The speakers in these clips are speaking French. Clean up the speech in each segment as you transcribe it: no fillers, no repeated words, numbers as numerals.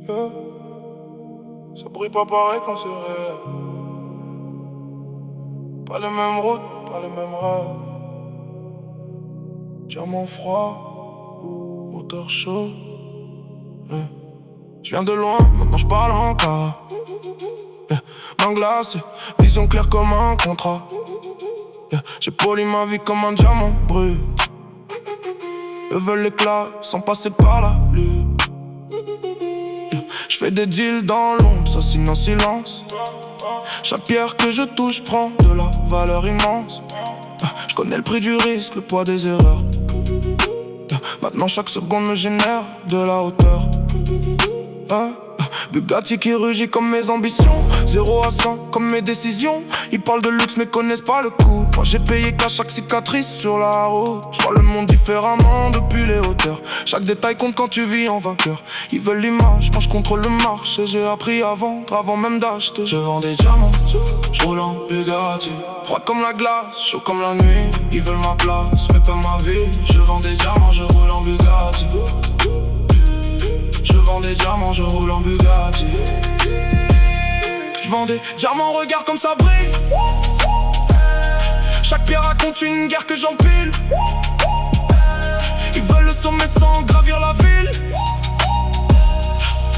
Yeah. Ça brille pas pareil quand c'est réel. Pas les mêmes routes, pas les mêmes rêves. Diamant froid, moteur chaud. Yeah. Je viens de loin, maintenant je parle encore. Yeah. Main glacée, vision claire comme un contrat. Yeah. J'ai poli ma vie comme un diamant brut. Eux veulent l'éclat sans passer par la lutte. Yeah. Je fais des deals dans l'ombre, ça signe en silence. Chaque pierre que je touche prend de la valeur immense. Je connais le prix du risque, le poids des erreurs. Maintenant chaque seconde me génère de la hauteur. Bugatti qui rugit comme mes ambitions. 0 à 100 comme mes décisions. Ils parlent de luxe mais connaissent pas le coût. Moi j'ai payé qu'à chaque cicatrice sur la route. Je vois le monde différemment depuis les hauteurs. Chaque détail compte quand tu vis en vainqueur. Ils veulent l'image, moi je contrôle le marché. J'ai appris à vendre avant même d'acheter. Je vends des diamants, je roule en Bugatti. Froid comme la glace, chaud comme la nuit. Ils veulent ma place mais pas ma vie. Je vends des diamants, je roule en Bugatti. Je vends des diamants, je roule en Bugatti. Je vends des diamants, regarde comme ça brille. Chaque pierre raconte une guerre que j'empile. Ils veulent le sommet sans gravir la ville.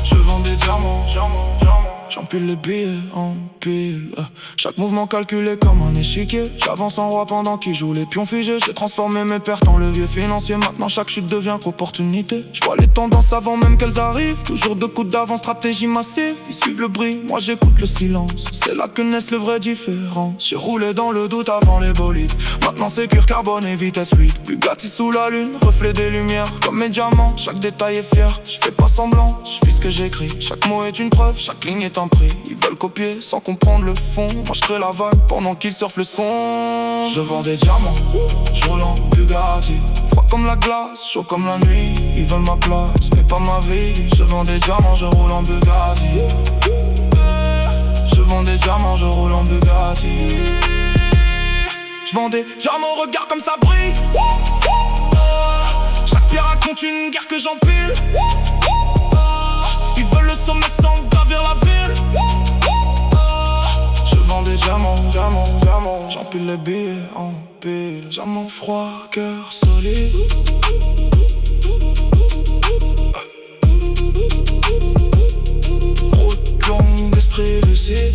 Je vends des diamants, j'empile les billets en pile. Chaque mouvement calculé comme un échiquier. J'avance en roi pendant qu'ils jouent les pions figés. J'ai transformé mes pertes en levier financier. Maintenant chaque chute devient qu'opportunité. Je vois les tendances avant même qu'elles arrivent. Toujours 2 coups d'avance, stratégie massive. Ils suivent le bruit, moi j'écoute le silence. C'est là que naissent le vrai différent. J'ai roulé dans le doute avant les bolides. Maintenant c'est cuir carbone et vitesse fluide. Bugatti sous la lune, reflet des lumières. Comme mes diamants, chaque détail est fier. Je fais pas semblant, je fais ce que j'écris. Chaque mot est une preuve, chaque ligne est un prix. Ils veulent copier sans comprendre le fond. Moi je crée la vague pendant qu'ils surfent le son. Je vends des diamants, je roule en Bugatti. Froid comme la glace, chaud comme la nuit. Ils veulent ma place, mais pas ma vie. Je vends des diamants, je roule en Bugatti. Je vends des diamants, je roule en Bugatti. Je vends des diamants, regarde comme ça brille. Chaque pierre raconte une guerre que j'empile. Ils veulent le sommet sans gravir la ville. Je vends des diamants, j'empile les billets en pile. Diamant froid, cœur solide. Route longue, esprit lucide.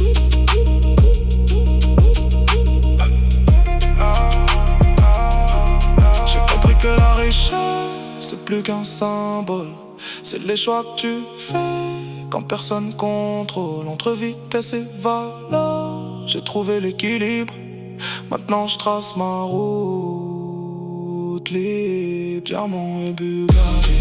J'ai compris que la richesse, c'est plus qu'un symbole. C'est les choix que tu fais quand personne contrôle. Entre vitesse et valeur, j'ai trouvé l'équilibre. Maintenant je trace ma route libre. Diamant et Bugatti.